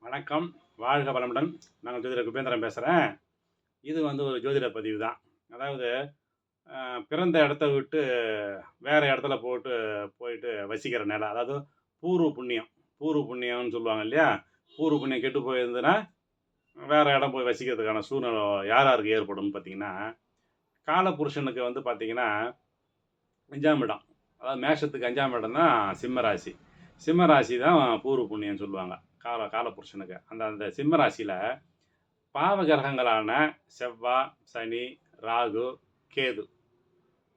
வணக்கம். வாழ்க வளமுடன். நான் ஜோதிடர் குபேந்திரன் பேசுறேன். இது ஒரு ஜோதிட பதிவு தான். அதாவது பிறந்த இடத்த விட்டு வேற இடத்துல போயிட்டு வசிக்கிற நிலை. அதாவது பூர்வ புண்ணியம். பூர்வ புண்ணியம்னு சொல்லுவாங்க இல்லையா? பூர்வ புண்ணியம் கெட்டு போயிருந்ததுன்னா, வேற இடம் போய் வசிக்கிறதுக்கான சூழ்நிலை யார் யாருக்கு ஏற்படும்னு பார்த்தீங்கன்னா, காலபுருஷனுக்கு பார்த்தீங்கன்னா, 5ஆம் இடம். அதாவது மேஷத்துக்கு 5ஆம் இடம் தான் சிம்ம ராசி. சிம்ம ராசி தான் பூர்வ புண்ணியம்னு சொல்லுவாங்க. காலபுருஷனுக்கு. அந்த அந்த சிம்ம ராசியில பாவ கிரகங்களான செவ்வாய், சனி, ராகு, கேது,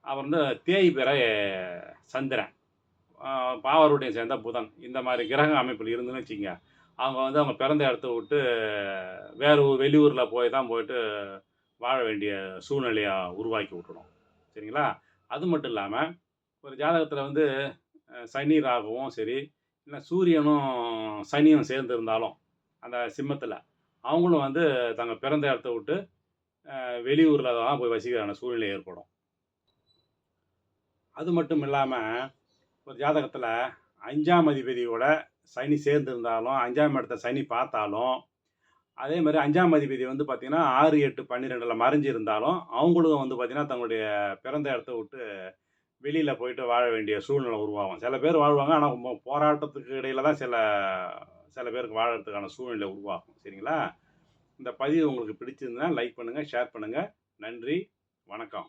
அப்புறம் தேய்பிறை சந்திரன், பாவருடைய சேர்ந்த புதன், இந்த மாதிரி கிரக அமைப்பில் இருந்துன்னு வச்சுக்கங்க, அவங்க அவங்க பிறந்த இடத்த விட்டு வேறு வெளியூரில் போயிட்டு வாழ வேண்டிய சூழ்நிலையை உருவாக்கி விட்டுடும். சரிங்களா? அது மட்டும் இல்லாமல் ஒரு ஜாதகத்தில் சனி ராகுவும் சரி, இல்லை சூரியனும் சனியும் சேர்ந்து இருந்தாலும் அந்த சிம்மத்தில் அவங்களும் தங்கள் பிறந்த இடத்த விட்டு வெளியூரில் தான் போய் வசிக்கிறான சூழ்நிலை ஏற்படும். அது மட்டும் இல்லாமல் ஒரு ஜாதகத்தில் 5ஆம் அதிபதியோட சனி சேர்ந்துருந்தாலும், 5ஆம் இடத்த சனி பார்த்தாலும், அதே மாதிரி 5ஆம் அதிபதி பார்த்திங்கன்னா 6, 8, 12 மறைஞ்சு இருந்தாலும் அவங்களும் பார்த்திங்கன்னா தங்களுடைய பிறந்த இடத்த விட்டு வெளியில் போயிட்டு வாழ வேண்டிய சூழ்நிலை உருவாகும். சில பேர் வாழ்வாங்க, ஆனால் போராட்டத்துக்கு இடையில தான் சில பேருக்கு வாழறதுக்கான சூழ்நிலை உருவாகும். சரிங்களா? இந்த பதிவு உங்களுக்கு பிடிச்சிருந்ததுன்னா லைக் பண்ணுங்கள், ஷேர் பண்ணுங்கள். நன்றி, வணக்கம்.